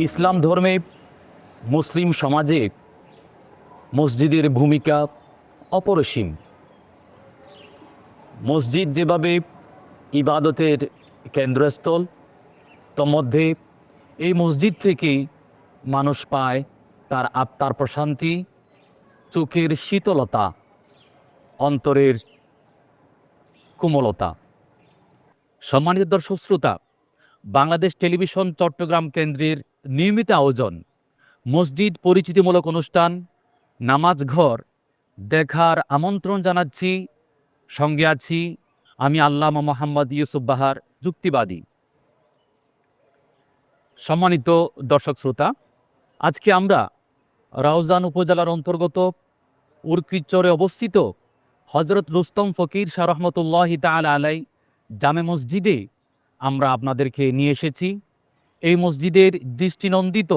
ইসলাম ধর্মে মুসলিম সমাজে মসজিদের ভূমিকা অপরিসীম। মসজিদ যেভাবে ইবাদতের কেন্দ্রস্থল, তন্মধ্যে এই মসজিদ থেকেই মানুষ পায় তার আত্মার প্রশান্তি, চোখের শীতলতা, অন্তরের কোমলতা। সম্মানিত দর্শক শ্রোতা, বাংলাদেশ টেলিভিশন চট্টগ্রাম কেন্দ্রের নিয়মিত আয়োজন মসজিদ পরিচিতিমূলক অনুষ্ঠান নামাজ ঘর দেখার আমন্ত্রণ জানাচ্ছি। সঙ্গে আছি আমি আল্লামা মোহাম্মদ ইউসুফ বাহার, যুক্তিবাদী। সম্মানিত দর্শক শ্রোতা, আজকে আমরা রাউজান উপজেলার অন্তর্গত উরকিচরে অবস্থিত হজরত রুস্তম ফকির শাহ রহমতুল্লাহি তাআলা আলাই জামে মসজিদে আমরা আপনাদেরকে নিয়ে এসেছি। এই মসজিদের দৃষ্টিনন্দিত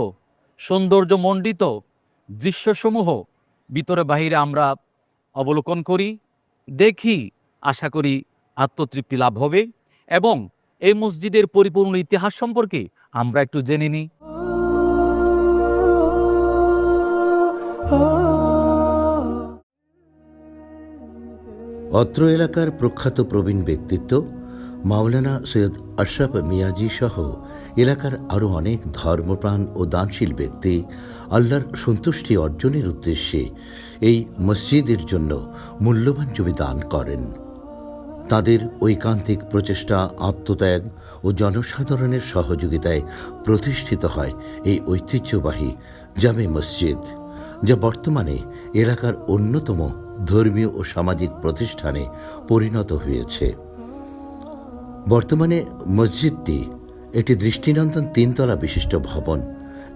সৌন্দর্যমণ্ডিত দৃশ্যসমূহ ভিতরে বাহিরে আমরা অবলোকন করি, দেখি, আশা করি আত্মতৃপ্তি লাভ হবে এবং এই মসজিদের পরিপূর্ণ ইতিহাস সম্পর্কে আমরা একটু জেনে নিই। অত্র এলাকার প্রখ্যাত প্রবীণ ব্যক্তিত্ব মাওলানা সৈয়দ আশরাফ মিয়াজি সহ এলাকার আরও অনেক ধর্মপ্রাণ ও দানশীল ব্যক্তি আল্লাহর সন্তুষ্টি অর্জনের উদ্দেশ্যে এই মসজিদের জন্য মূল্যবান জমি দান করেন। তাদের ঐকান্তিক প্রচেষ্টা, আত্মত্যাগ ও জনসাধারণের সহযোগিতায় প্রতিষ্ঠিত হয় এই ঐতিহ্যবাহী জামে মসজিদ, যা বর্তমানে এলাকার অন্যতম ধর্মীয় ও সামাজিক প্রতিষ্ঠানে পরিণত হয়েছে। বর্তমানে মসজিদটি একটি দৃষ্টিনন্দন 3 তলা বিশিষ্ট ভবন,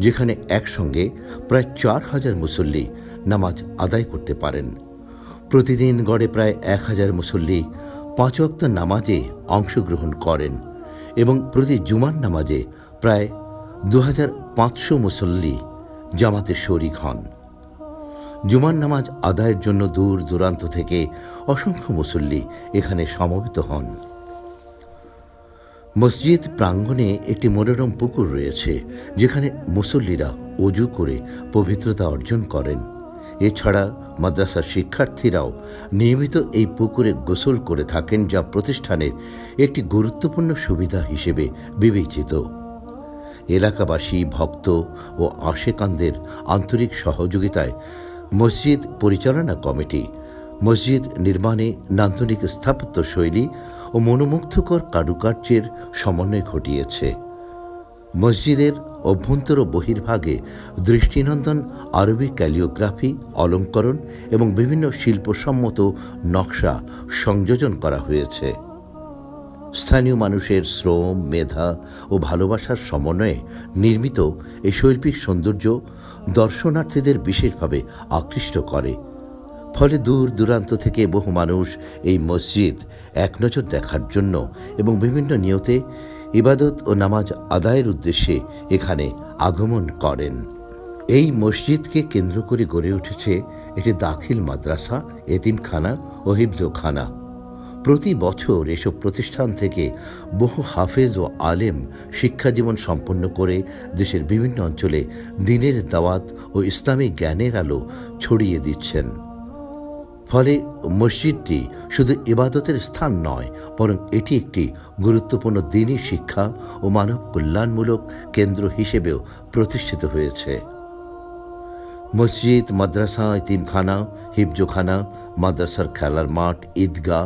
যেখানে একসঙ্গে প্রায় 4000 মুসল্লি নামাজ আদায় করতে পারেন। প্রতিদিন গড়ে প্রায় 1000 মুসল্লি 5 ওয়াক্ত নামাজে অংশগ্রহণ করেন এবং প্রতি জুমার নামাজে প্রায় 2500 মুসল্লি জামাতে শরিক হন। জুমার নামাজ আদায়ের জন্য দূর দূরান্ত থেকে অসংখ্য মুসল্লি এখানে সমবেত হন। মসজিদ প্রাঙ্গণে একটি মনোরম পুকুর রয়েছে, যেখানে মুসল্লিরা ওযু করে পবিত্রতা অর্জন করেন। এছাড়া মাদ্রাসার শিক্ষার্থীরাও নিয়মিত এই পুকুরে গোসল করে থাকেন, যা প্রতিষ্ঠানের একটি গুরুত্বপূর্ণ সুবিধা হিসেবে বিবেচিত। এলাকাবাসী, ভক্ত ও আশেকানদের আন্তরিক সহযোগিতায় মসজিদ পরিচালনা কমিটি মসজিদ নির্মাণে নান্দনিক স্থাপত্য শৈলী ও মনোমুগ্ধকর কারুকার্যের সমন্বয় ঘটিয়েছে। মসজিদের অভ্যন্তর ও বহির্ভাগে দৃষ্টিনন্দন আরবি ক্যালিওগ্রাফি, অলঙ্করণ এবং বিভিন্ন শিল্পসম্মত নকশা সংযোজন করা হয়েছে। স্থানীয় মানুষের শ্রম, মেধা ও ভালোবাসার সমন্বয়ে নির্মিত এই শৈল্পিক সৌন্দর্য দর্শনার্থীদের বিশেষভাবে আকৃষ্ট করে। ফলে দূর দূরান্ত থেকে বহু মানুষ এই মসজিদ এক নজর দেখার জন্য এবং বিভিন্ন নিয়তে ইবাদত ও নামাজ আদায়ের উদ্দেশ্যে এখানে আগমন করেন। এই মসজিদকে কেন্দ্র করে গড়ে উঠেছে একটি দাখিল মাদ্রাসা, এতিমখানা ও হিফজখানা। প্রতি বছর এসব প্রতিষ্ঠান থেকে বহু হাফেজ ও আলেম শিক্ষাজীবন সম্পন্ন করে দেশের বিভিন্ন অঞ্চলে দ্বীনের দাওয়াত ও ইসলামী জ্ঞানের আলো ছড়িয়ে দিচ্ছেন। ফলে মসজিদটি শুধু ইবাদতের স্থান নয়, বরং এটি একটি গুরুত্বপূর্ণ দ্বীনি শিক্ষা ও মানব কল্যাণমূলক কেন্দ্র হিসেবেও প্রতিষ্ঠিত হয়েছে। মসজিদ, মাদ্রাসা, এতিমখানা, হিফজোখানা, মাদ্রাসার খেলার মাঠ, ঈদগাহ,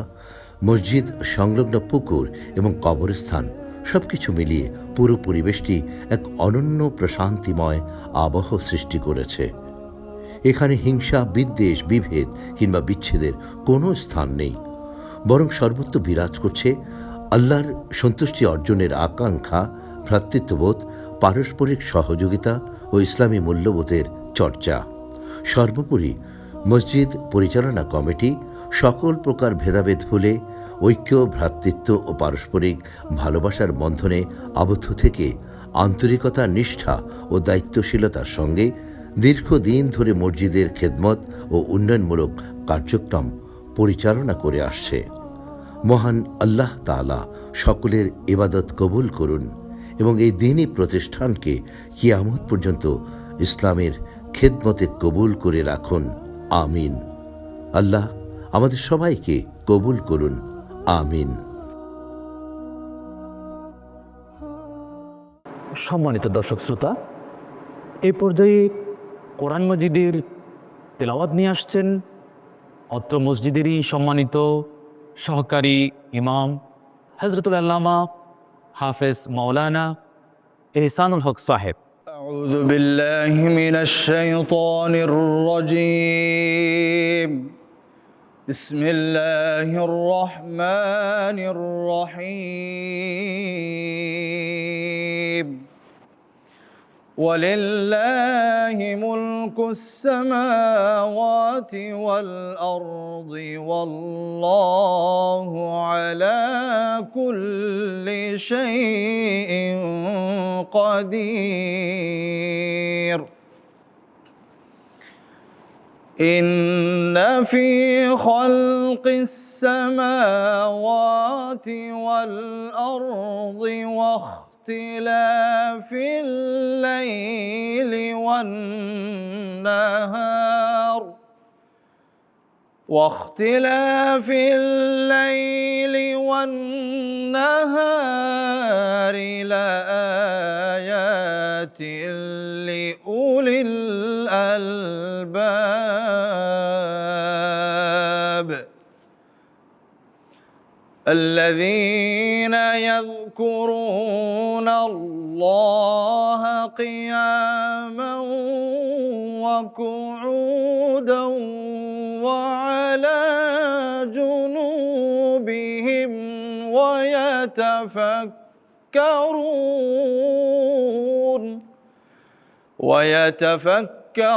মসজিদ সংলগ্ন পুকুর এবং কবরস্থান সবকিছু মিলিয়ে পুরো পরিবেশটি এক অনন্য প্রশান্তিময় আবহ সৃষ্টি করেছে। এখানে হিংসা, বিদ্বেষ, বিভেদ কিংবা বিচ্ছেদের কোনো স্থান নেই, বরং সর্বত্র বিরাজ করছে আল্লাহর সন্তুষ্টি অর্জনের আকাঙ্ক্ষা, ভ্রাতৃত্ববোধ, পারস্পরিক সহযোগিতা ও ইসলামী মূল্যবোধের চর্চা। সর্বোপরি মসজিদ পরিচালনা কমিটি সকল প্রকার ভেদাভেদ ভুলে ঐক্য, ভ্রাতৃত্ব ও পারস্পরিক ভালোবাসার বন্ধনে আবদ্ধ থেকে আন্তরিকতা, নিষ্ঠা ও দায়িত্বশীলতার সঙ্গে দীর্ঘদিন ধরে মসজিদের খেদমত ও উন্নয়নমূলক কার্যক্রম পরিচালনা করে আসছে। মহান আল্লাহ তাআলা সকলের ইবাদত কবুল করুন এবং এই দ্বীনি প্রতিষ্ঠানকে কিয়ামত পর্যন্ত ইসলামের খেদমতে কবুল করে রাখুন। আমিন। আল্লাহ আমাদের সবাইকে কবুল করুন। আমিন। সম্মানিত দর্শক শ্রোতা, এই পর্যায়ে কোরআন মাজিদের তেলাওয়াত নিয়ে আসছেন অত্র মসজিদেরই সম্মানিত সহকারী ইমাম হযরতুল আল্লামা হাফেজ মাওলানা এহসানুল হক সাহেব। أعوذ بالله من الشيطان الرجيم. بسم الله الرحمن الرحيم. ولله ملك السماوات والأرض والله على كل شيء قدير. إن في خلق السماوات والأرض واختلاف الليل والنهار لآيات لأولي الألباب الذين يذكرون الله قياما وقعودا وعلى جنوبهم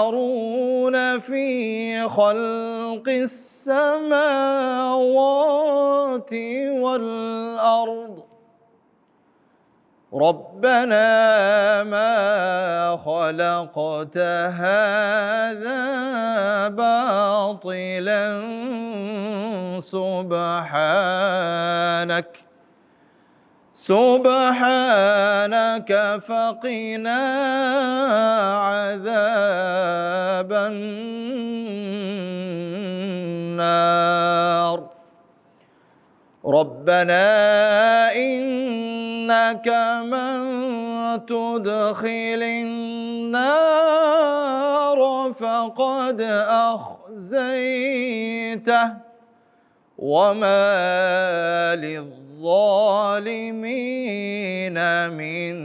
ويتفكرون في خلق السماوات والأرض ربنا ما خلقت هذا باطلا سبحانك فقنا عذاب النار. ربنا إنك من تدخل النار فقد أخزيته وما للظالمين من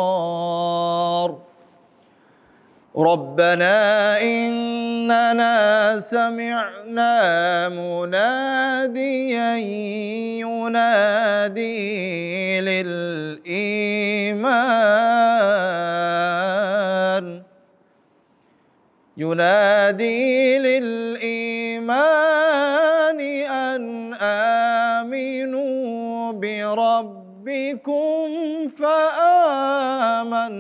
أنصار. ربنا إننا سمعنا مناديا ينادي للإيمان أن آمنوا بربكم فآمنا.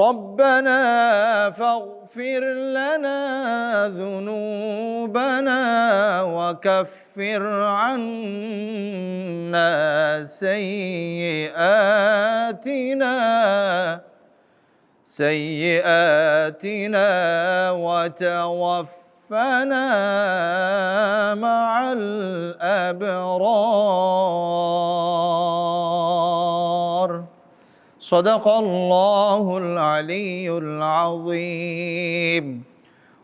ربنا فاغفر لنا ذنوبنا وكفر وكفر عنا سيئاتنا وتوفنا مع الأبرار صدق الله العلي العظيم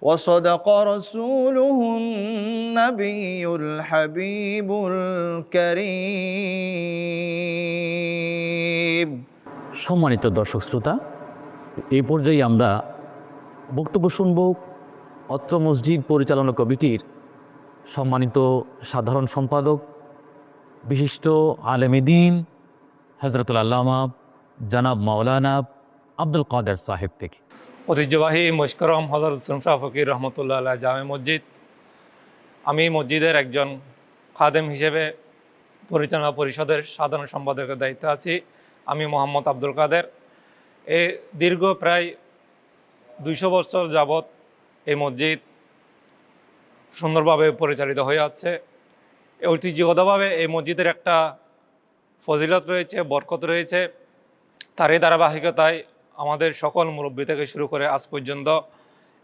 وصدق رسوله النبي الحبيب الكريم সম্মানিত দর্শক শ্রোতা, এই পর্যায়ে আমরা বক্তব্য শুনব অত্র মসজিদ পরিচালনা কমিটির সম্মানিত সাধারণ সম্পাদক বিশিষ্ট আলেমে দ্বীন হযরতুল আল্লামা জনাব মাওলানা আব্দুল কাদের সাহেব থেকে। ঐতিহ্যবাহী মশকরম হযরত ইসলাম শাহ ফকির রহমতুল্লাহ আলাইহ জামে মসজিদ, আমি মসজিদের একজন খাদেম হিসেবে পরিচালনা পরিষদের সাধারণ সম্পাদকের দায়িত্বে আছি। আমি মোহাম্মদ আব্দুল কাদের। এই দীর্ঘ প্রায় 200 বছর যাবৎ এই মসজিদ সুন্দরভাবে পরিচালিত হয়ে আসছে। ঐতিহ্যগতভাবে এই মসজিদের একটা ফজিলত রয়েছে, বরকত রয়েছে। তারই ধারাবাহিকতায় আমাদের সকল মুরব্বী থেকে শুরু করে আজ পর্যন্ত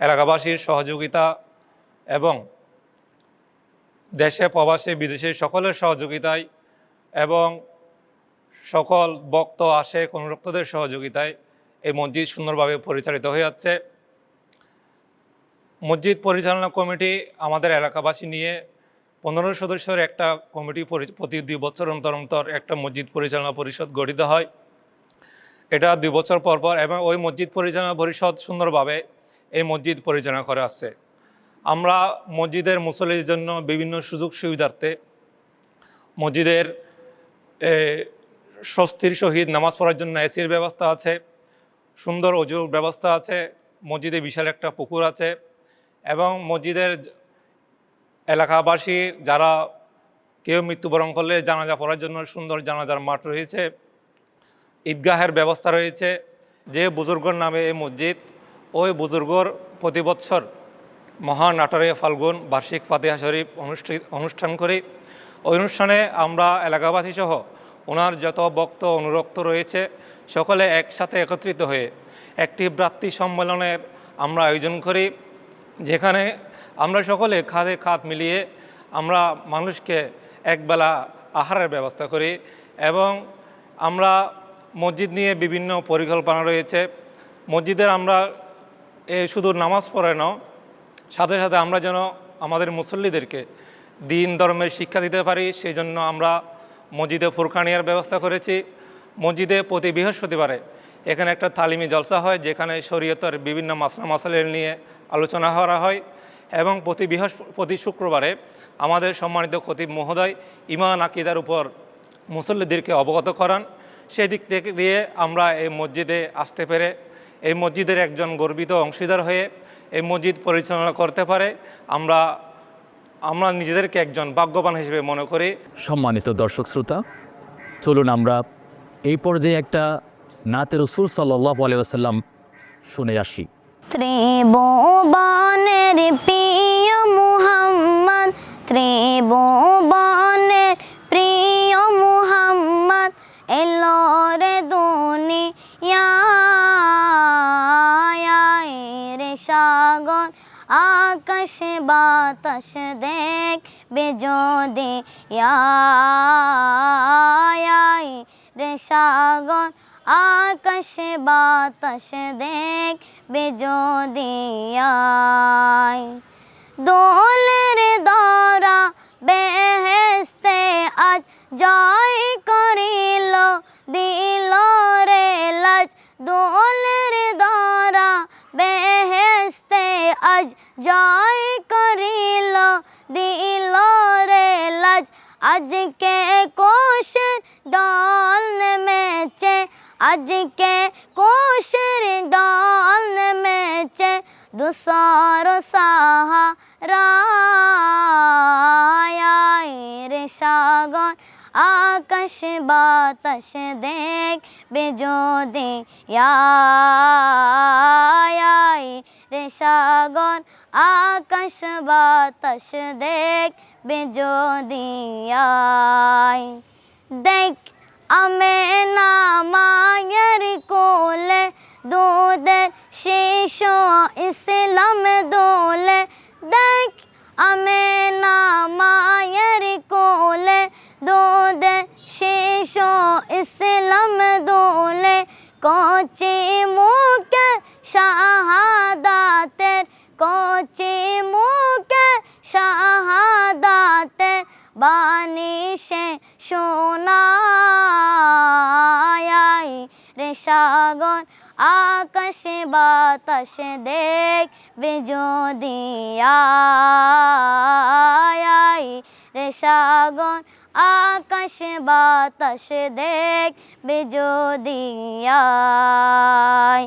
এলাকাবাসীর সহযোগিতা এবং দেশে প্রবাসে বিদেশে সকলের সহযোগিতায় এবং সকল বক্ত আশেক অনুরক্তদের সহযোগিতায় এই মসজিদ সুন্দরভাবে পরিচালিত হয়ে যাচ্ছে। মসজিদ পরিচালনা কমিটি আমাদের এলাকাবাসী নিয়ে 15 সদস্যের একটা কমিটি প্রতি 2 বছর অন্তর অন্তর একটা মসজিদ পরিচালনা পরিষদ গঠিত হয়। এটা 2 বছর পর পর, এবং ওই মসজিদ পরিচালনা পরিষদ সুন্দরভাবে এই মসজিদ পরিচালনা করে আসছে। আমরা মসজিদের মুসল্লিদের জন্য বিভিন্ন সুযোগ সুবিধার্থে মসজিদের স্বস্তির সহিত নামাজ পড়ার জন্য এসির ব্যবস্থা আছে, সুন্দর অজুর ব্যবস্থা আছে, মসজিদে বিশাল একটা পুকুর আছে, এবং মসজিদের এলাকাবাসী যারা কেউ মৃত্যুবরণ করলে জানাজা পড়ার জন্য সুন্দর জানাজার মাঠ রয়েছে, ঈদগাহের ব্যবস্থা রয়েছে। যে বুজুর্গর নামে এই মসজিদ, ওই বুজুর্গর প্রতি বছর মহান 18 ফাল্গুন বার্ষিক ফাতিহা শরীফ অনুষ্ঠান করি। ওই অনুষ্ঠানে আমরা এলাকাবাসী সহ ওনার যত ভক্ত অনুরক্ত রয়েছে সকলে একসাথে একত্রিত হয়ে একটি ভ্রাতৃ সম্মেলনের আমরা আয়োজন করি, যেখানে আমরা সকলে খাদে খাত মিলিয়ে আমরা মানুষকে একবেলা আহারের ব্যবস্থা করি। এবং আমরা মসজিদ নিয়ে বিভিন্ন পরিকল্পনা রয়েছে। মসজিদের আমরা শুধু নামাজ পড়ে না, সাথে সাথে আমরা যেন আমাদের মুসল্লিদেরকে দিন ধর্মের শিক্ষা দিতে পারি, সেই জন্য আমরা মসজিদে ফুরকানিয়ার ব্যবস্থা করেছি। মসজিদে প্রতি বৃহস্পতিবারে এখানে একটা তালিমি জলসা হয়, যেখানে শরীয়তের বিভিন্ন মাসলা মাসাইল নিয়ে আলোচনা করা হয়। এবং প্রতি শুক্রবারে আমাদের সম্মানিত খতিব মহোদয় ঈমান আকীদার উপর মুসল্লিদেরকে অবগত করান। সেই দিক থেকে দিয়ে আমরা এই মসজিদে আসতে পেরে এই মসজিদের একজন গর্বিত অংশীদার হয়ে এই মসজিদ পরিচালনা করতে পারে আমরা নিজেদেরকে একজন ভাগ্যবান হিসেবে মনে করি। সম্মানিত দর্শক শ্রোতা, চলুন আমরা এই পর্যায়ে একটা নাতে রাসূল সাল্লাল্লাহু আলাইহি ওয়াসাল্লাম শুনে আসি। ত্রিভুবনের প্রিয় মুহাম্মদ, ত্রিভুবনের প্রিয় মুহাম্মদ এলো রে দুনিয়ায় রে সাগর আকাশ বাতাস দেখবে যদি রে সাগর আকাশ বাতাস দেখবে যদি দোলের দ্বারা বেহেশতে আজ জয় করিল দিল রে লাজ, দোলের দ্বারা বেহেশতে আজ জয় করিল দিল রে লাজ। আজকে কোষের ডাল নেমেছে, আজকে কোষের ডাল নেমেছে দুসর সাহারায় রে সাগর আকাশ বাতাস দেখবে যদি রে সাগর আকাশ বাতাস দেখবে বেজদিয়ায় দেখ আমেনা মায়ের কোলে দুধের শিশু ইসলাম দোলে দেখ আমেনা মায়ের কোলে দুধের শিশু ইসলাম দোলে কচি মুখে শাহাদাতের কচি মুখে শাহাদাতের বাণী সে শোনায় রে সাগর আকাশে বাতাসে দেখবে যদি আয় রে সাগর আকাশে বাতাসে দেখবে যদি আয়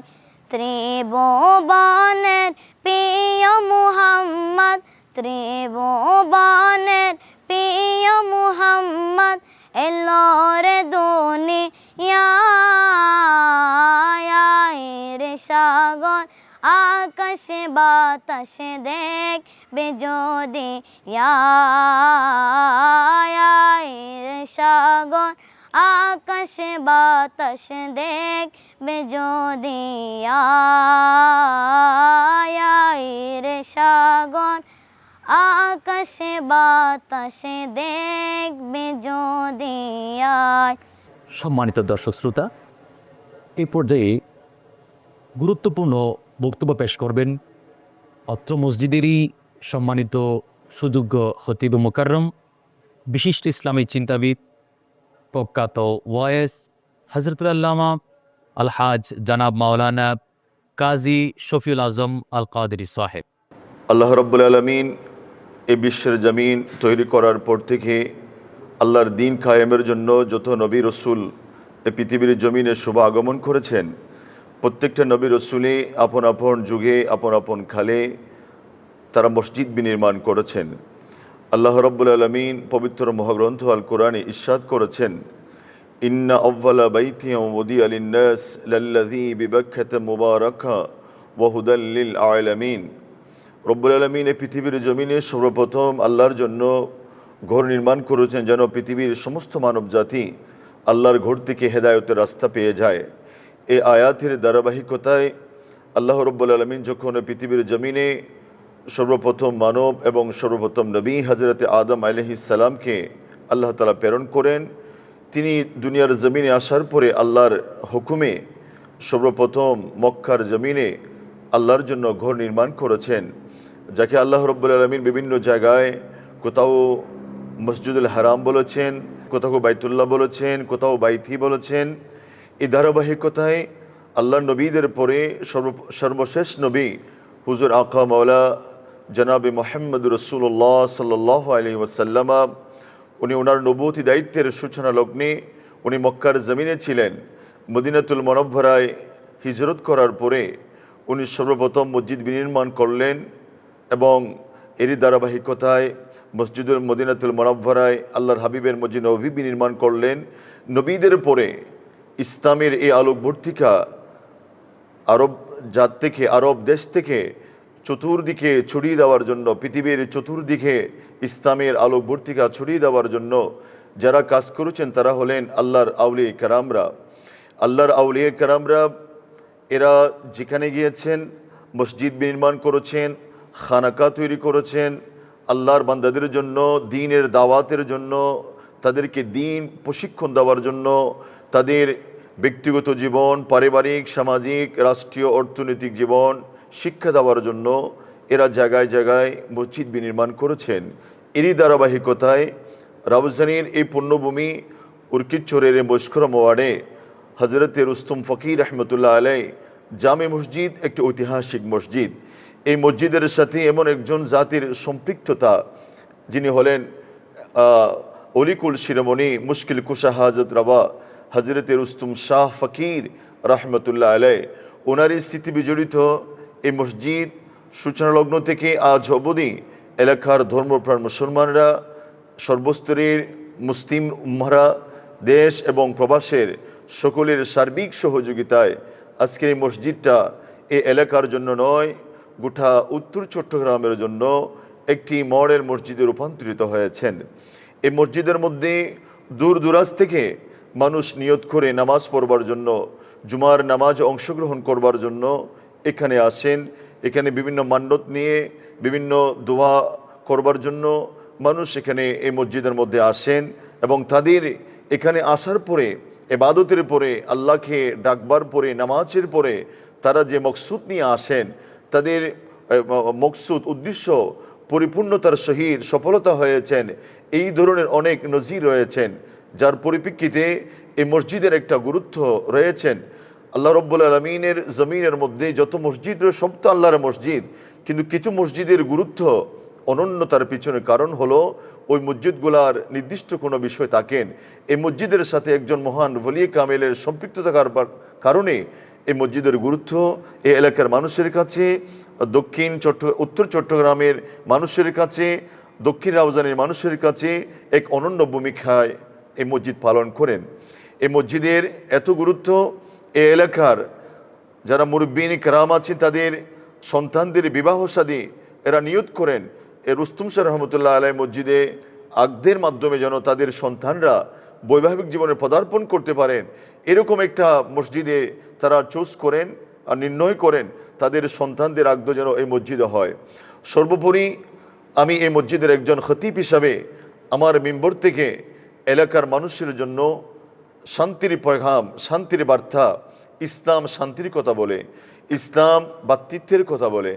ত্রিভুবনের প্রিয় মুহাম্মদ ত্রিভুবনের প্রিয় মুহাম্মদ এলো রে দুনিয়ায় রে সাগর আকাশে বাতাসে দেখবে যদি আয় রে সাগর আকাশে বাতাসে দেখবে যদি আয় রে সাগর আকাশে বাতাসে দেখবে যদি আয়। সম্মানিত দর্শক শ্রোতা, এই পর্যায়ে গুরুত্বপূর্ণ বক্তব্য পেশ করবেন অত্র মসজিদেরই সম্মানিত সুযোগ্য খতিব মুকাররম বিশিষ্ট ইসলামী চিন্তাবিদ প্রখ্যাত ওয়ায়েস হযরতুল আল্লামা আলহাজ জানাব মাওলানা কাজী শফিউল আজম আল কাদেরী সাহেব। আল্লাহ রাব্বুল আলামিন এই বিশ্বের জমিন তৈরি করার পর থেকে আল্লাহর দ্বীন কায়েমের জন্য যত নবী রসুল এই পৃথিবীর জমিনে শুভ আগমন করেছেন, প্রত্যেকটা নবী রসুলই আপন আপন যুগে আপন আপন খালে তারা মসজিদ বিনির্মাণ করেছেন। আল্লাহ রাব্বুল আলামিন পবিত্র মহাগ্রন্থ আল কোরআনে ইরশাদ করেছেন, ইন্না আউয়ালা বাইতিন উদিয়া লিন-নাস লাল্লাযী বিবাক্কাতা মুবারাকা ওয়া হুদাল লিল আলামিন। রব্বুল আলামিন এই পৃথিবীর জমিনে সর্বপ্রথম আল্লাহর জন্য ঘর নির্মাণ করেছেন যেন পৃথিবীর সমস্ত মানব জাতি আল্লাহর ঘর থেকে হেদায়েতের রাস্তা পেয়ে যায়। এই আয়াতের ধারাবাহিকতায় আল্লাহ রব্বুল আলামিন যখন পৃথিবীর জমিনে সর্বপ্রথম মানব এবং সর্বপ্রথম নবী হযরত আদম আলাইহিস সালামকে আল্লাহ তাআলা প্রেরণ করেন, তিনি দুনিয়ার জমিনে আসার পরে আল্লাহর হুকুমে সর্বপ্রথম মক্কার জমিনে আল্লাহর জন্য ঘর নির্মাণ করেছেন, যাকে আল্লাহ রব্বুল আলামিন বিভিন্ন জায়গায় কোথাও মসজিদুল হারাম বলেছেন, কোথাও বাইতুল্লাহ বলেছেন, কোথাও বাইতি বলেছেন। এই ধারাবাহিকতায় আল্লাহর নবীদের পরে সর্বশেষ নবী হুজুর আকা মাওলা জনাবে মুহাম্মদ রাসূলুল্লাহ সাল্লাল্লাহু আলাইহি ওয়াসাল্লাম, উনি ওনার নবুয়তি দায়িত্বের সূচনা লগ্নে উনি মক্কার জমিনে ছিলেন। মদিনাতুল মুনাওয়ারায় হিজরত করার পরে উনি সর্বপ্রথম মসজিদ বিনির্মাণ করলেন এবং এরই ধারাবাহিকতায় মসজিদুল মদিনাতুল মুনাওয়ারায় আল্লাহর হাবিবের মসজিদ নববী বিনির্মাণ করলেন। নবীদের পরে ইসলামের এই আলোকবর্তিকা আরব জাত থেকে আরব দেশ থেকে চতুর্দিকে ছড়িয়ে দেওয়ার জন্য, পৃথিবীর চতুর্দিকে ইসলামের আলোকবর্তিকা ছড়িয়ে দেওয়ার জন্য যারা কাজ করেছেন তারা হলেন আল্লাহর আউলিয়া কেরামরা। আল্লাহর আউলিয়া কেরামরা এরা যেখানে গিয়েছেন মসজিদ নির্মাণ করেছেন, খানাকা তৈরি করেছেন, আল্লাহর বান্দাদের জন্য দ্বীনের দাওয়াতের জন্য, তাদেরকে দ্বীন প্রশিক্ষণ দেওয়ার জন্য, তাদের ব্যক্তিগত জীবন, পারিবারিক, সামাজিক, রাষ্ট্রীয়, অর্থনৈতিক জীবন শিক্ষা দেওয়ার জন্য এরা জায়গায় জায়গায় মসজিদ বিনির্মাণ করেছেন। এরই ধারাবাহিকতায় রাউজানের এই পুণ্যভূমি উরকিচরের মস্করম ওয়ার্ডে হজরতে রুস্তম ফকির রহমতুল্লাহ আলাই জামে মসজিদ একটি ঐতিহাসিক মসজিদ। এই মসজিদের সাথে এমন একজন জাতির সম্পৃক্ততা, যিনি হলেন অলিকুল শিরোমণি মুশকিল কুশা হাজত রবা হজরতে রুস্তম শাহ ফকির রহমতুল্লাহ আলাই। ওনারই স্মৃতি বিজড়িত এই মসজিদ সূচনালগ্ন থেকে আজ অবধি এলাকার ধর্মপ্রাণ মুসলমানরা, সর্বস্তরের মুসলিম উম্মারা, দেশ এবং প্রবাসের সকলের সার্বিক সহযোগিতায় আজকের এই মসজিদটা এই এলাকার জন্য নয়, গোটা উত্তর চট্টগ্রামের জন্য একটি মডেল মসজিদে রূপান্তরিত হয়েছেন। এই মসজিদের মধ্যে দূর দূরাজ থেকে মানুষ নিয়ত করে নামাজ পড়বার জন্য, জুমার নামাজ অংশগ্রহণ করবার জন্য এখানে আসেন। এখানে বিভিন্ন মান্যত নিয়ে বিভিন্ন দোয়া করবার জন্য মানুষ এখানে এই মসজিদের মধ্যে আসেন এবং তাদের এখানে আসার পরে, ইবাদতের পরে, আল্লাহকে ডাকবার পরে, নামাজের পরে তারা যে মকসুদ নিয়ে আসেন, তাদের মকসুদ উদ্দেশ্য পরিপূর্ণতার সহিত সফলতা হয়েছেন। এই ধরনের অনেক নজির রয়েছেন, যার পরিপ্রেক্ষিতে এই মসজিদের একটা গুরুত্ব রয়েছেন। আল্লাহ রব্বুল আলমিনের জমিনের মধ্যে যত মসজিদ রয়েছে সব তো আল্লাহর মসজিদ, কিন্তু কিছু মসজিদের গুরুত্ব অনন্যতার পিছনে কারণ হলো ওই মসজিদগুলার নির্দিষ্ট কোনো বিষয় থাকেন। এই মসজিদের সাথে একজন মহান ওলি কামেলের সম্পৃক্ত থাকার কারণে এই মসজিদের গুরুত্ব এই এলাকার মানুষের কাছে, উত্তর চট্টগ্রামের মানুষের কাছে, দক্ষিণ রাউজানের মানুষের কাছে এক অনন্য ভূমিকায় এই মসজিদ পালন করেন। এই মসজিদের এত গুরুত্ব, এই এলাকার যারা মুরব্বিন কেরাম আছেন তাদের সন্তানদের বিবাহ শাদী এরা নিয়ত করেন এই রুস্তুম শাহ রহমতুল্লাহ আলাই মসজিদে আকদের মাধ্যমে যেন তাদের সন্তানরা বৈবাহিক জীবনে পদার্পণ করতে পারেন, এরকম একটা মসজিদে তারা চুজ করেন আর নির্ণয় করেন তাদের সন্তানদের আকদ যেন এই মসজিদে হয়। সর্বোপরি আমি এই মসজিদের একজন খতিব হিসাবে আমার মিম্বর থেকে এলাকার মানুষের জন্য শান্তির পয়গাম, শান্তির বার্তা, ইসলাম শান্তির কথা বলে, ইসলাম ভ্রাতৃত্বের কথা বলে,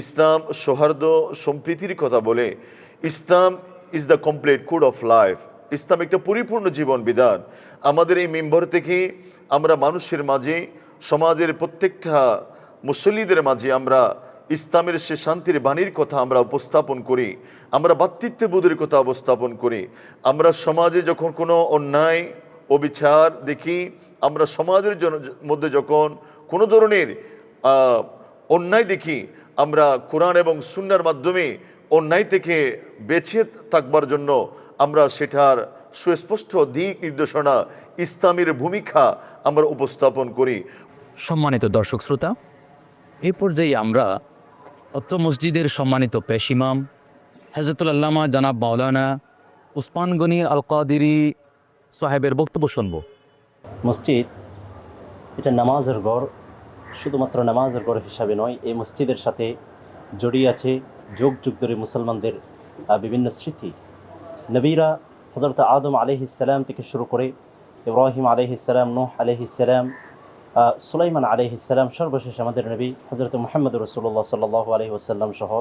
ইসলাম সৌহার্দ্য সম্প্রীতির কথা বলে, Islam is the complete code of life, Islam একটা পরিপূর্ণ জীবন বিধান। আমাদের এই মেম্বর থেকে আমরা মানুষের মাঝে, সমাজের প্রত্যেকটা মুসল্লিদের মাঝে আমরা ইসলামের সে শান্তির বাণীর কথা আমরা উপস্থাপন করি, আমরা ভ্রাতৃত্ববোধের কথা উপস্থাপন করি। আমরা সমাজে যখন কোনো অন্যায় অবিচার দেখি, আমরা সমাজের মধ্যে যখন কোনো ধরনের অন্যায় দেখি, আমরা কোরআন এবং সুন্নাহর মাধ্যমে অন্যায় থেকে বেঁচে থাকবার জন্য আমরা সেটার সুস্পষ্ট দিক নির্দেশনা, ইসলামের ভূমিকা আমরা উপস্থাপন করি। সম্মানিত দর্শক শ্রোতা, এই পর্যায়ে আমরা অত্র মসজিদের সম্মানিত পেশ ইমাম হযরতুল আল্লামা জনাব মাওলানা উসমান গনি আল কাদেরী সাহেবের বক্তব্য শুনব। মসজিদ এটা নামাজের ঘর, শুধুমাত্র নামাজের ঘর হিসাবে নয়, এই মসজিদের সাথে জড়িয়ে আছে যুগ যুগ ধরে মুসলমানদের বিভিন্ন স্মৃতি। নবীরা হযরত আদম আলাইহিসসালাম থেকে শুরু করে ইব্রাহিম আলাইহিসসালাম, নূহ আলাইহিসসালাম, সুলাইমান আলাইহিসসালাম, সর্বশেষ আমাদের নবী হযরত মুহাম্মদ রাসূলুল্লাহ সাল্লাল্লাহু আলাইহি ওয়াসাল্লাম সহ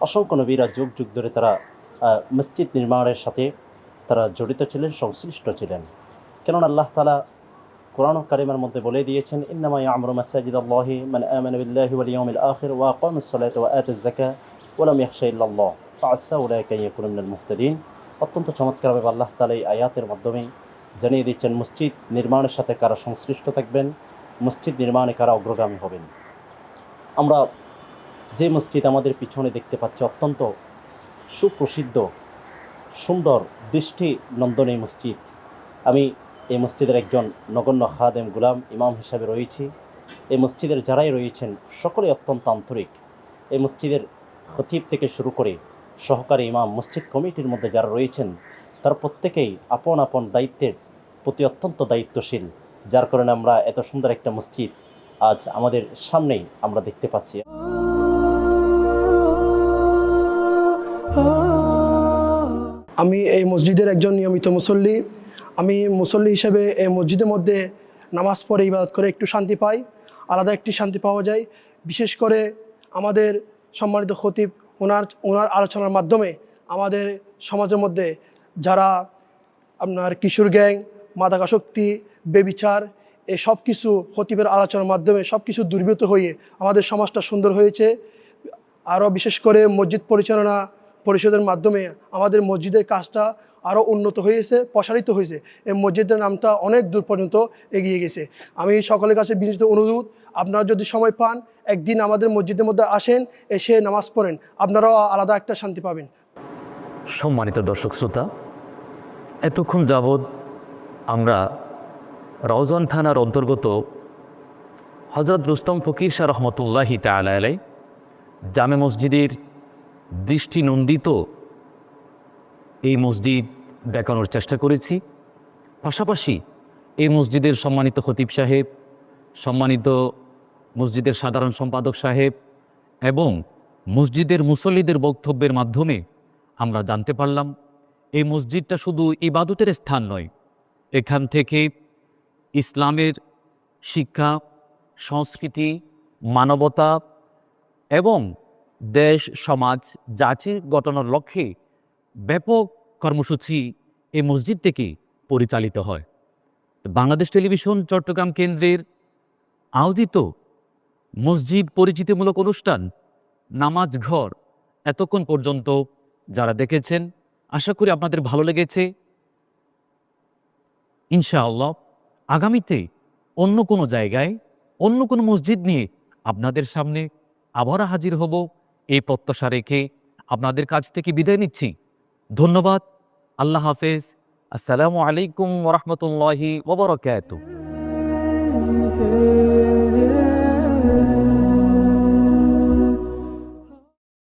অসংখ্য নবীরা যুগ যুগ ধরে তারা মসজিদ নির্মাণের সাথে তারা জড়িত ছিলেন, সংশ্লিষ্ট ছিলেন। কেননা আল্লাহ তাআলা কোরআন কারীমের মধ্যে বলে দিয়েছেন, ইন্নামা ইয়ামুরু মাসাজিদাল্লাহি মান আমানা বিল্লাহি ওয়াল ইয়াউমিল আখির ওয়া আকামাস সালাতা ওয়া আতাজ যাকাত ওয়া লাম ইয়াখশা ইল্লাল্লাহ ফাআসা উলাইকা ইয়াকুনু মিনাল মুহতাদিন। অত্যন্ত চমৎকারভাবে আল্লাহ তাআলা এই আয়াতের মাধ্যমে জানিয়ে দিচ্ছেন মসজিদ নির্মাণের সাথে কারা সংশ্লিষ্ট থাকবেন, মসজিদ নির্মাণে কারা অগ্রগামী হবেন। আমরা যে মসজিদ আমাদের পিছনে দেখতে পাচ্ছি, অত্যন্ত সুপ্রসিদ্ধ, সুন্দর, দৃষ্টি নন্দন এই মসজিদ। আমি এই মসজিদের একজন নগণ্য খাদেম, গুলাম, ইমাম হিসাবে রয়েছি। এই মসজিদের যারাই রয়েছেন সকলে অত্যন্ত আন্তরিক। এই মসজিদের খতিব থেকে শুরু করে সহকারী ইমাম, মসজিদ কমিটির মধ্যে যারা রয়েছেন তারা প্রত্যেকেই আপন আপন দায়িত্বের প্রতি অত্যন্ত দায়িত্বশীল, যার কারণে আমরা এত সুন্দর একটা মসজিদ আজ আমাদের সামনেই আমরা দেখতে পাচ্ছি। আমি এই মসজিদের একজন নিয়মিত মুসল্লি। আমি মুসল্লি হিসেবে এই মসজিদের মধ্যে নামাজ পড়ে ইবাদত করে একটু শান্তি পাই, আলাদা একটি শান্তি পাওয়া যায়। বিশেষ করে আমাদের সম্মানিত খতিব ওনার আলোচনার মাধ্যমে আমাদের সমাজের মধ্যে যারা আপনার কিশোর গ্যাং, মাদকাসক্তি, বেবিচার, এই সব কিছু খতিবের আলোচনার মাধ্যমে সব কিছু দূরীভূত হয়ে আমাদের সমাজটা সুন্দর হয়েছে। আরও বিশেষ করে মসজিদ পরিচালনা পরিষদের মাধ্যমে আমাদের মসজিদের কাজটা আরও উন্নত হয়েছে, প্রসারিত হয়েছে। এই মসজিদের নামটা অনেক দূর পর্যন্ত এগিয়ে গেছে। আমি সকলের কাছে বিনীত অনুরোধ, আপনারা যদি সময় পান একদিন আমাদের মসজিদের মধ্যে আসেন, এসে নামাজ পড়েন, আপনারাও আলাদা একটা শান্তি পাবেন। সম্মানিত দর্শক শ্রোতা, এতক্ষণ যাবৎ আমরা রাউজান থানার অন্তর্গত হযরত রুস্তম ফকির শাহ রহমতুল্লাহি তাআলা আলাইহি জামে মসজিদের দৃষ্টিনন্দিত এই মসজিদ দেখানোর চেষ্টা করেছি। পাশাপাশি এই মসজিদের সম্মানিত খতিব সাহেব, সম্মানিত মসজিদের সাধারণ সম্পাদক সাহেব এবং মসজিদের মুসল্লিদের বক্তব্যের মাধ্যমে আমরা জানতে পারলাম এই মসজিদটা শুধু ইবাদতের স্থান নয়, এখান থেকে ইসলামের শিক্ষা, সংস্কৃতি, মানবতা এবং দেশ সমাজ জাতি গঠনের লক্ষ্যে ব্যাপক কর্মসূচি এই মসজিদ থেকে পরিচালিত হয়। বাংলাদেশ টেলিভিশন চট্টগ্রাম কেন্দ্রের আয়োজিত মসজিদ পরিচিতিমূলক অনুষ্ঠান নামাজ ঘর এতক্ষণ পর্যন্ত যারা দেখেছেন, আশা করি আপনাদের ভালো লেগেছে। ইনশাআল্লাহ আগামীতে অন্য কোনো জায়গায় অন্য কোনো মসজিদ নিয়ে আপনাদের সামনে আবার হাজির হব, এই প্রত্যাশা রেখে আপনাদের কাছ থেকে বিদায় নিচ্ছি। ধন্যবাদ। আল্লাহ হাফেজ। আসসালামু আলাইকুম ওয়া রাহমাতুল্লাহি ওয়া বারাকাতুহু।